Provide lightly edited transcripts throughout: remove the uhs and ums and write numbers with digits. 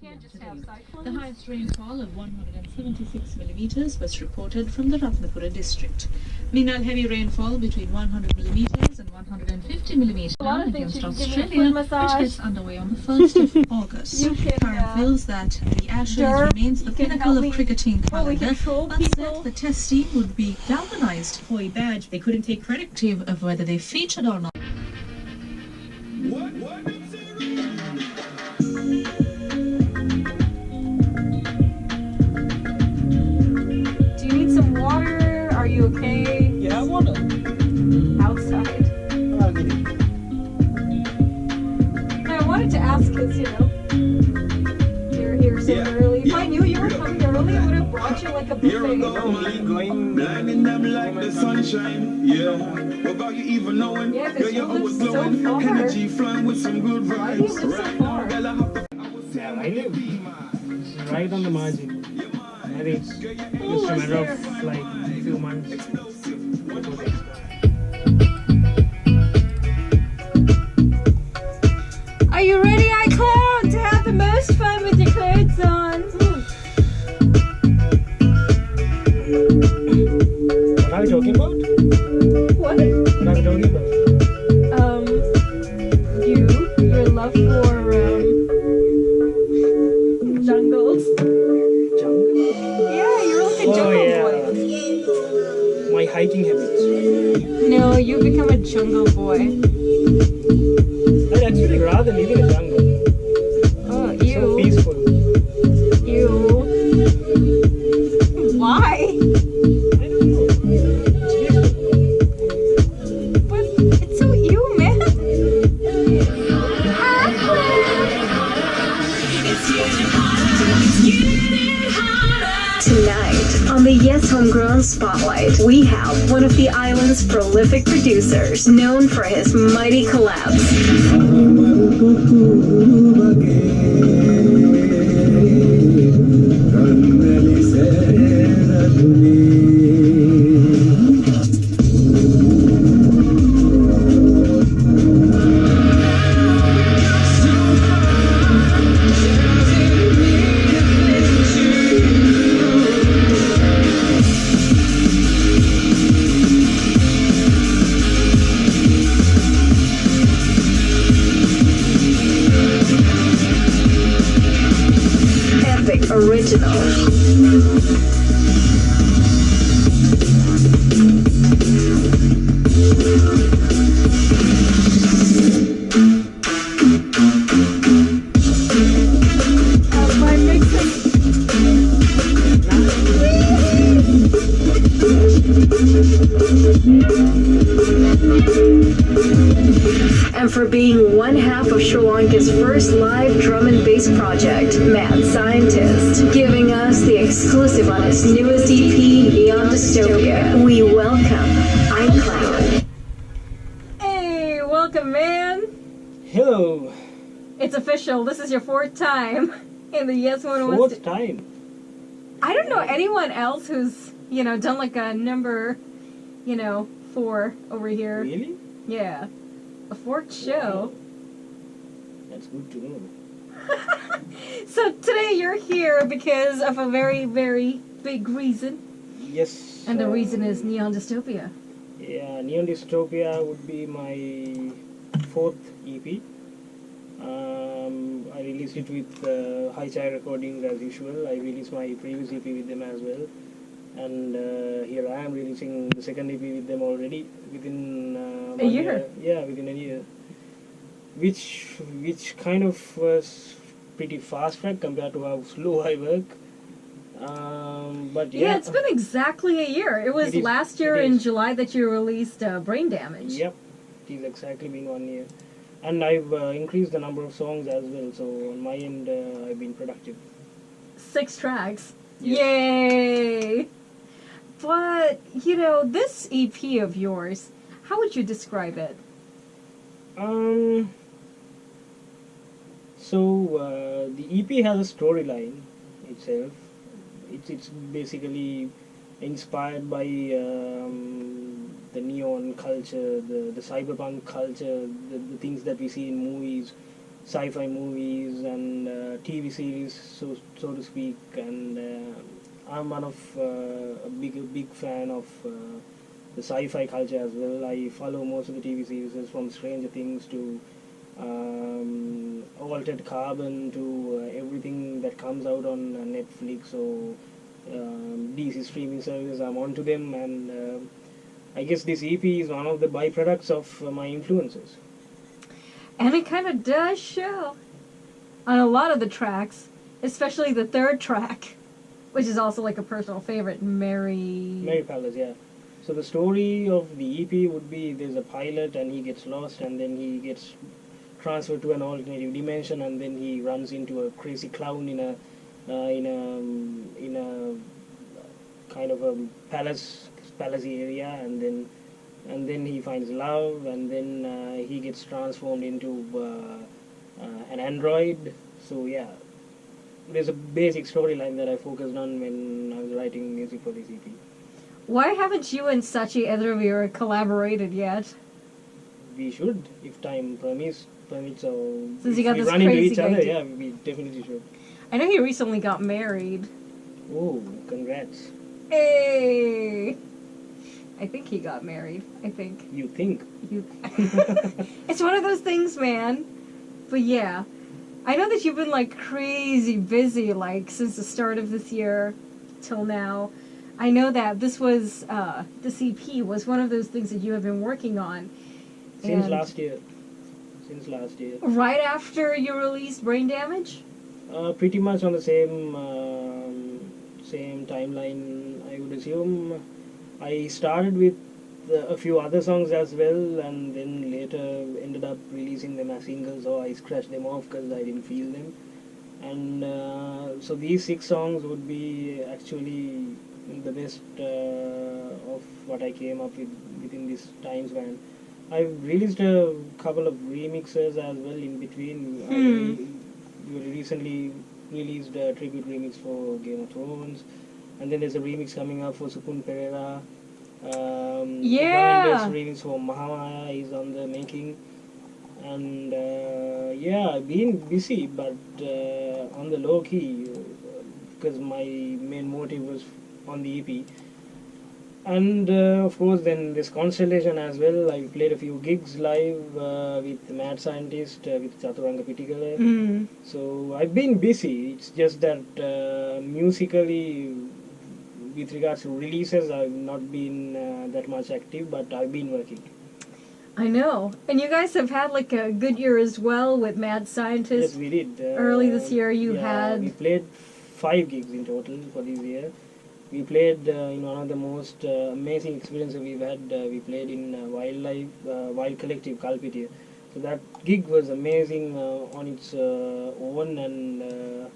The highest rainfall of 176 millimeters was reported from the Ratnapura district. Meanwhile, heavy rainfall between 100 millimeters and 150 millimeters against Australia, which gets underway on the 1st of August. Current feels that the Ashes remains the pinnacle of cricketing calendar, but said the test team would be galvanized for a badge they couldn't take credit of whether they featured or not. Are you okay? Yeah, I wanna. Outside. I wanted to ask because, you're here so early. If I knew you were coming early, I would have brought you like a buffet. You're only going blinding them like the sunshine. Yeah. What about you even knowing? Yeah, because you live so glowing. far. Energy flying with some good vibes. Why do you live so far? Yeah, I live right on the margin. Maybe it's just a matter of like a few months before they expire. Are you ready, iClown, to have the most fun with your clothes on? What are we talking about? What? What are we talking about? Your love for, jungles. Jungle? Yeah, you're like a jungle boy. My hiking habits. No, you become a jungle boy. I'd actually rather live in a jungle. Oh, So ew. peaceful. Ew. Why? I don't know. But it's so ew, man. Tonight, on the Yes Homegrown Spotlight, we have one of the island's prolific producers, known for his mighty collabs. Epic original. My mixing. And for being one half of Sri Lanka's first live drum and bass project, Mad Scientist, giving us the exclusive on his newest EP, Neon Dystopia. We welcome iClown. Hey, welcome, man. Hello. It's official. This is your 4th time in the Yes One. Fourth time. I don't know anyone else who's, done like a number, 4 over here. Really? Yeah. A 4th show. That's good to know. So today you're here because of a very, very big reason. Yes. And the reason is Neon Dystopia. Yeah, Neon Dystopia would be my 4th EP. I released it with High Chai Recordings as usual. I released my previous EP with them as well. And here I am releasing the second EP with them already within a year. Yeah, within a year. Which kind of was pretty fast track compared to how slow I work. But Yeah, it's been exactly a year. It was last year in July that you released Brain Damage. Yep, it is exactly been 1 year. And I've increased the number of songs as well, so on my end I've been productive. 6 tracks. Yes. Yay! But, this EP of yours, how would you describe it? So the EP has a storyline itself. It's basically inspired by the neon culture, the cyberpunk culture, the things that we see in movies. sci-fi movies and TV series, so to speak. And I'm one of a big fan of the sci-fi culture as well. I follow most of the TV series from Stranger Things to Altered Carbon to everything that comes out on Netflix or DC streaming services. I'm onto them, and I guess this EP is one of the byproducts of my influences. And it kind of does show on a lot of the tracks, especially the third track, which is also like a personal favorite, Mary Palace, yeah. So the story of the EP would be there's a pilot and he gets lost and then he gets transferred to an alternative dimension and then he runs into a crazy clown in a kind of a palace-y area, and then he finds love, and then he gets transformed into an android. So yeah, there's a basic storyline that I focused on when I was writing music for this EP. Why haven't you and Sachi Edravir collaborated yet? We should, if time permits, or Since if you got we this run into crazy each other, idea. yeah, we definitely should. I know he recently got married. Oh, congrats. Hey! I think he got married. I think. You think? It's one of those things, man. But yeah. I know that you've been like crazy busy like since the start of this year till now. I know that this was, this EP was one of those things that you have been working on. Since And last year. right after you released Brain Damage? Pretty much on the same timeline, I would assume. I started with a few other songs as well, and then later ended up releasing them as singles, so I scratched them off because I didn't feel them. And so these 6 songs would be actually the best of what I came up with within this time span. I've released a couple of remixes as well in between. We recently released a tribute remix for Game of Thrones, and then there's a remix coming up for Supun Pereira. Yeah. One remix for Mahamaya is on the making, and yeah, I've been busy, but on the low key, because my main motive was on the EP. And of course then this Constellation as well. I played a few gigs live with Mad Scientist, with Chaturanga Pitikala. So I've been busy. It's just that musically, with regards to releases, I've not been that much active, but I've been working. I know. And you guys have had like a good year as well with Mad Scientist. Yes, we did. Early this year you We had... played 5 gigs in total for this year. We played in one of the most amazing experiences we've had. We played in Wild Collective, Kalpitia. So that gig was amazing on its own, and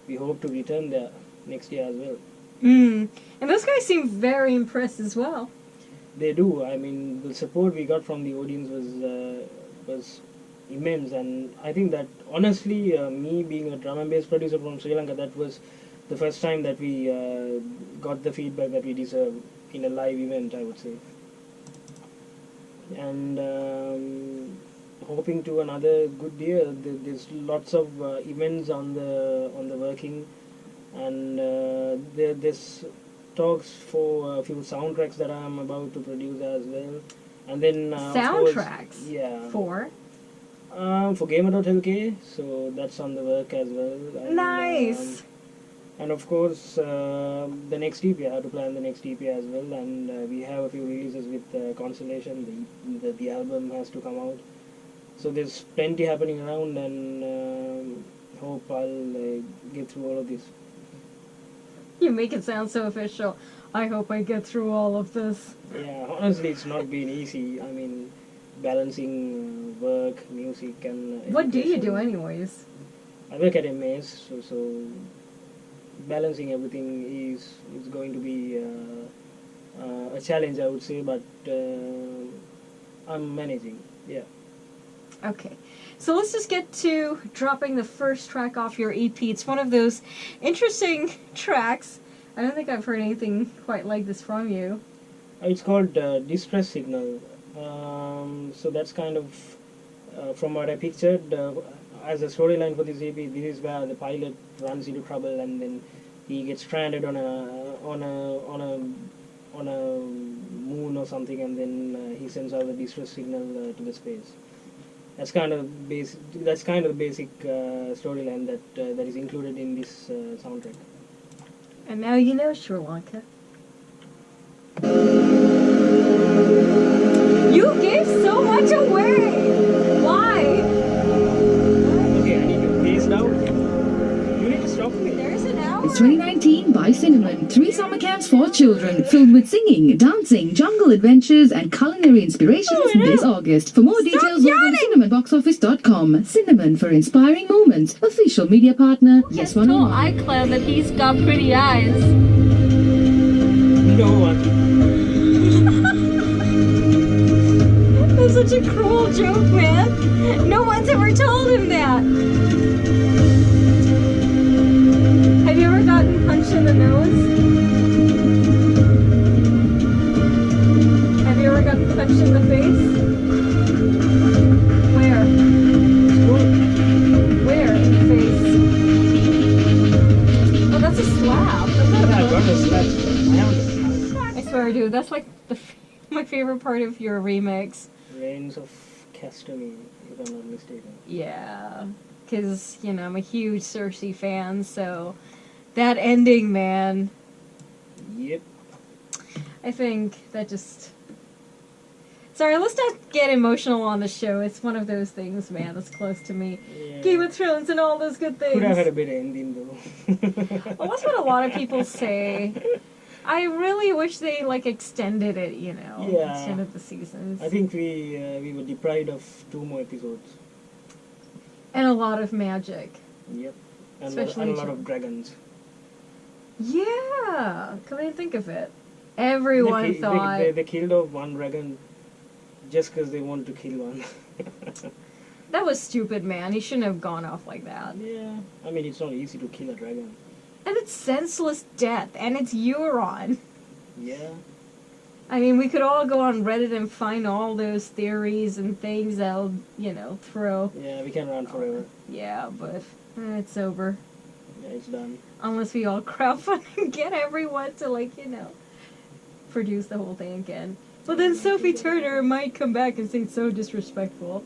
we hope to return there next year as well. And those guys seem very impressed as well. They do. I mean, the support we got from the audience was immense, and I think that honestly, me being a drum and bass producer from Sri Lanka, that was the first time that we got the feedback that we deserve in a live event, I would say. And hoping to another good year. There's lots of events on the working, and there's talks for a few soundtracks that I'm about to produce as well. And then Soundtracks? Yeah. For Gamer.lk, so that's on the work as well. And, nice! and of course, the next EP, I have to plan the next EP as well, and we have a few releases with Constellation. The album has to come out. So there's plenty happening around, and hope I'll get through all of this. You make it sound so official. I hope I get through all of this. Yeah, honestly, it's not been easy. I mean, balancing work, music, and What do you education. do anyways? I work at MAS, so balancing everything is going to be a challenge, I would say, but I'm managing. Yeah. Okay, so let's just get to dropping the first track off your EP. It's one of those interesting tracks. I don't think I've heard anything quite like this from you. It's called Distress Signal. So that's kind of, from what I pictured, as a storyline for this EP, this is where the pilot runs into trouble and then he gets stranded on a moon or something, and then he sends out a distress signal to the space. That's kind of basic. That's kind of the basic storyline that is included in this soundtrack. And now you know, Sri Lanka. You gave so much away! Why? Okay, I need to pace down. You need to stop me. There's an hour. It's 2019 by Cinnamon. 3 summer camps for children filled with singing, dancing, jungle adventures, and culinary inspirations this August. For more details, log on cinnamonboxoffice.com. Cinnamon for inspiring moments. Official media partner, Yes Told 101. iClown that he's got pretty eyes. No one. That's such a cruel joke, man. No one's ever told him that. Have you ever gotten punched in the nose? Have you ever gotten punched in the face? Where? Where in the face? Oh, that's a slap. That's not a I've got punch. a scratch. I haven't. I swear, dude, that's like my favorite part of your remix. Reigns of Castamy, if I'm not mistaken. Yeah, because, you know, I'm a huge Cersei fan, so that ending, man, Yep. I think that just... Sorry, let's not get emotional on the show. It's one of those things, man, that's close to me. Yeah. Game of Thrones and all those good things. Could have had a better ending though. Well, that's what a lot of people say. I really wish they, like, extended it, you know, Yeah. extended the seasons. I think we were deprived of 2 more episodes. And a lot of magic. Yep. And Especially a lot of dragons. Yeah, come and think of it. Everyone thought... They killed off one dragon just because they wanted to kill one. That was stupid, man. He shouldn't have gone off like that. Yeah. I mean, it's not easy to kill a dragon. And it's senseless death, and it's Euron. Yeah. I mean, we could all go on Reddit and find all those theories and things that'll, you know, throw. Yeah, we can run forever. Yeah, but it's over. Yeah, it's done. Unless we all crowdfund and get everyone to, like, you know, produce the whole thing again. But then Sophie Turner might come back and say so disrespectful.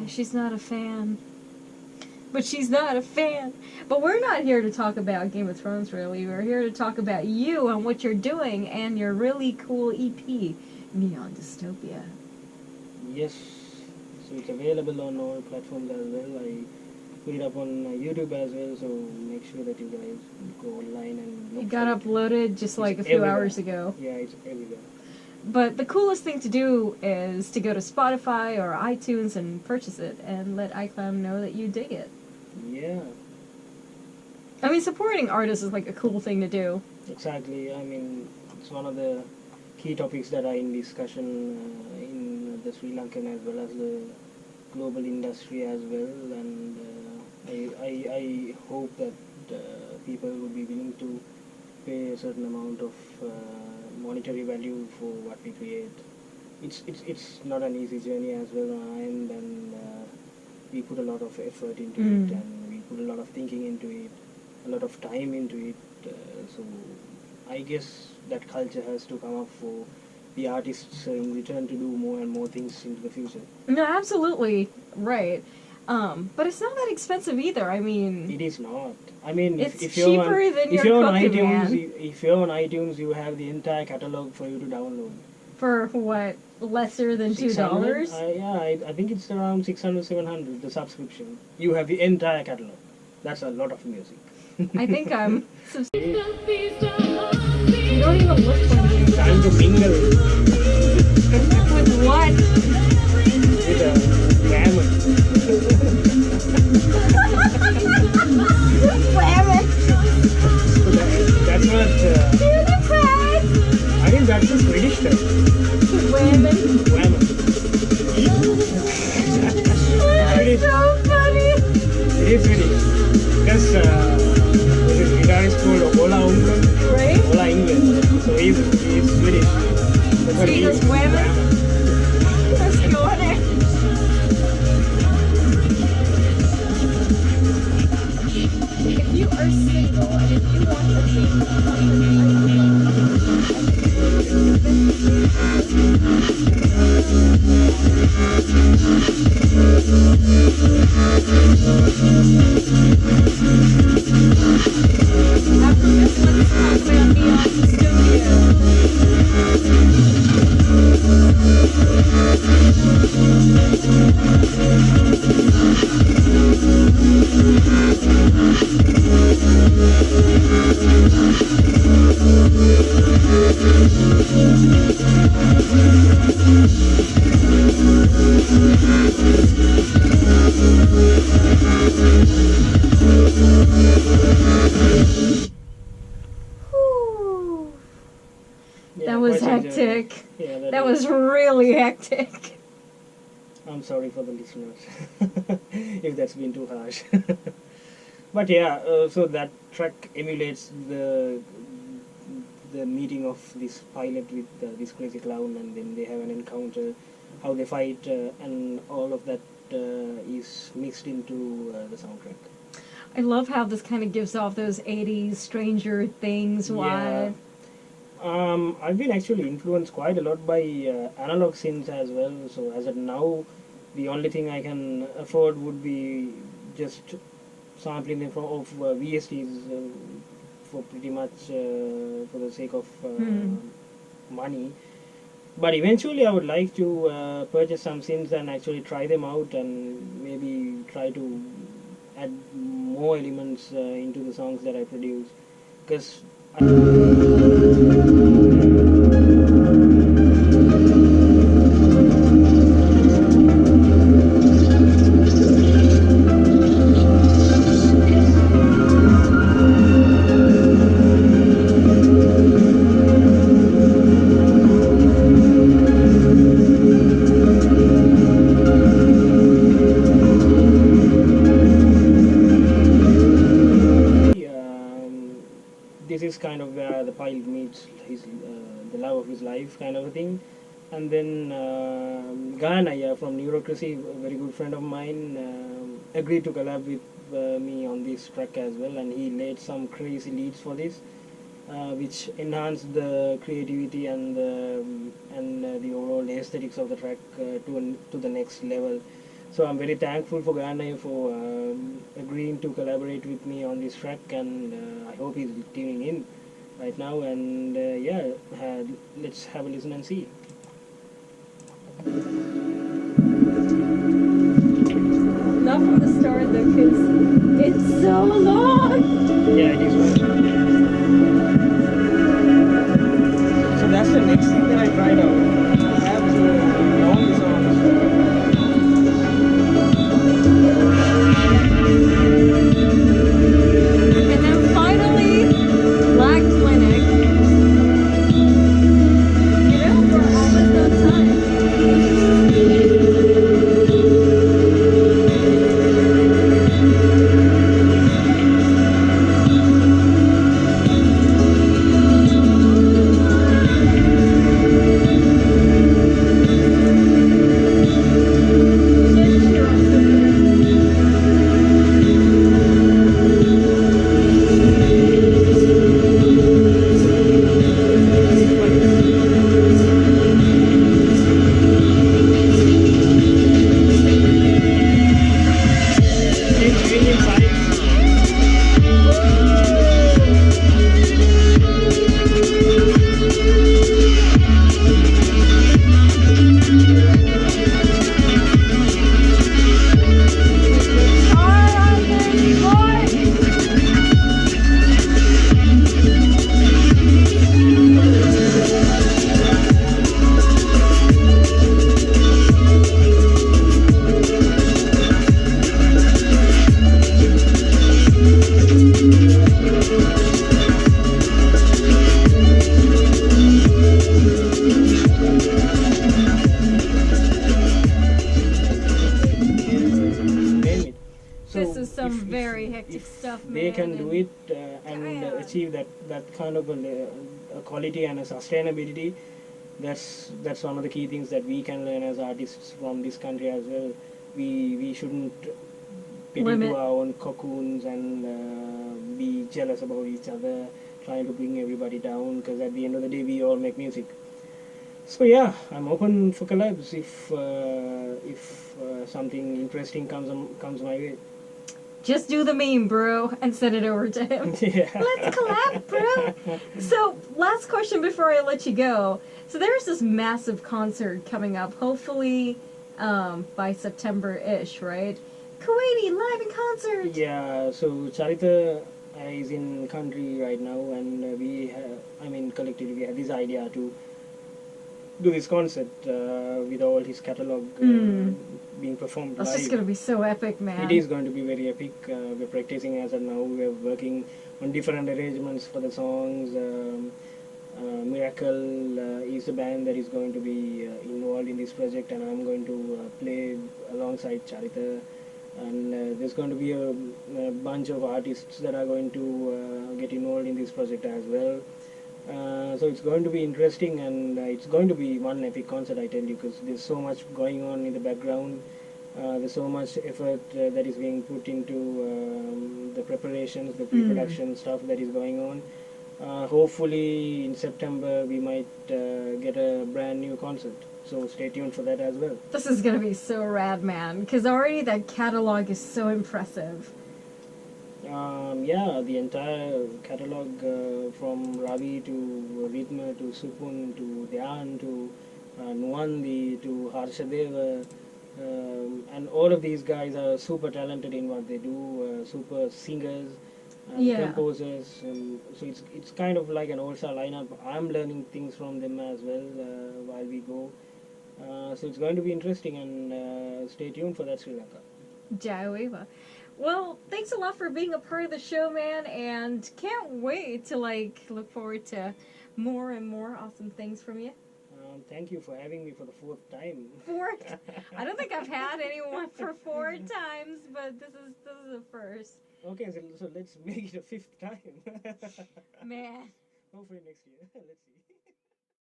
She's not a fan. But she's not a fan. But we're not here to talk about Game of Thrones, really. We're here to talk about you and what you're doing and your really cool EP, Neon Dystopia. Yes. So it's available on all platforms as well. I put it up on YouTube as well, so make sure that you guys go online and look It got for it. uploaded just like a few everywhere. hours ago. Yeah, it's everywhere. But the coolest thing to do is to go to Spotify or iTunes and purchase it and let iClown know that you dig it. Yeah, I mean, supporting artists is like a cool thing to do. exactly. I mean, it's one of the key topics that are in discussion in the Sri Lankan as well as the global industry as well, and I hope that people would be willing to pay a certain amount of monetary value for what we create. It's not an easy journey as well on our end, and we put a lot of effort into it, and we put a lot of thinking into it, a lot of time into it. So I guess that culture has to come up for the artists in return to do more and more things into the future. No, absolutely right. But it's not that expensive either. I mean, It is not. I mean, It's if you're on, cheaper than if your you're on Cooking iTunes, Man. if you're on iTunes, you have the entire catalog for you to download. for what, lesser than $2? 600? I think it's around 600, 700, the subscription. You have the entire catalog. That's a lot of music. I think I'm. You don't even look 28. Time to mingle With what? with a grammar. That's what, I think that's a Swedish term. Grammar. That's so funny. It is Swedish. Because this guitarist called Ola Ungan. Right? Ola England. So he's Swedish. That's what He goes is. whammy? Let's go on it. Whew. Yeah, That was quite enjoyable. hectic. Yeah, That was really hectic. I'm sorry for the listeners if that's been too harsh. But yeah, so that track emulates the meeting of this pilot with this crazy clown, and then they have an encounter, how they fight, and all of that is mixed into the soundtrack. I love how this kind of gives off those 80s Stranger Things vibe. I've been actually influenced quite a lot by analog synths as well. So as of now, the only thing I can afford would be just sampling them of VSTs for pretty much for the sake of money. But eventually, I would like to purchase some synths and actually try them out, and maybe try to add more elements into the songs that I produce, because this is kind of where the pilot meets his the love of his life, kind of a thing. And then Gana from Neurocracy, a very good friend of mine, agreed to collab with me on this track as well, and he laid some crazy leads for this, which enhanced the creativity and the overall aesthetics of the track to the next level. So I'm very thankful for Gana for agreeing to collaborate with me on this track, and I hope he's tuning in right now. And let's have a listen and see. Not from the start though, because it's so long. Yeah, it is right. So that's the next thing that I tried out. I have long songs. And then finally, Black Clinic. You know, we're almost on time. They can do it and achieve that kind of a quality and a sustainability. That's one of the key things that we can learn as artists from this country as well. We shouldn't get into our own cocoons and be jealous about each other, trying to bring everybody down, because at the end of the day we all make music. So yeah, I'm open for collabs if something interesting comes my way. Just do the meme, bro, and send it over to him. Yeah. Let's collab, bro. So, last question before I let you go. So there's this massive concert coming up, hopefully by September-ish, right? Kuwaiti live in concert. Yeah, so Charita is in country right now, and we have, collectively we had this idea to do this concert with all his catalog being performed That's live. just gonna be so epic, man. It is going to be very epic. We're practicing as of now. We're working on different arrangements for the songs. Miracle is the band that is going to be involved in this project, and I'm going to play alongside Charita. And there's going to be a bunch of artists that are going to get involved in this project as well. So it's going to be interesting, and it's going to be one epic concert, I tell you, because there's so much going on in the background. There's so much effort that is being put into the preparations, the pre-production stuff that is going on. Hopefully in September we might get a brand new concert. So stay tuned for that as well. This is gonna be so rad, man, because already that catalog is so impressive. Yeah, the entire catalog from Ravi to Ritma to Supun to Dhyan to Nuandi to Harshadeva, and all of these guys are super talented in what they do, super singers and composers. So it's kind of like an all-star lineup. I'm learning things from them as well while we go. So it's going to be interesting, and stay tuned for that, Sri Lanka. Jaiweva. Well, thanks a lot for being a part of the show, man, and can't wait to look forward to more and more awesome things from you. Thank you for having me for the 4th time. Fourth? I don't think I've had anyone for 4 times, but this is the first. Okay, so let's make it a 5th time. Man. Hopefully next year. Let's see.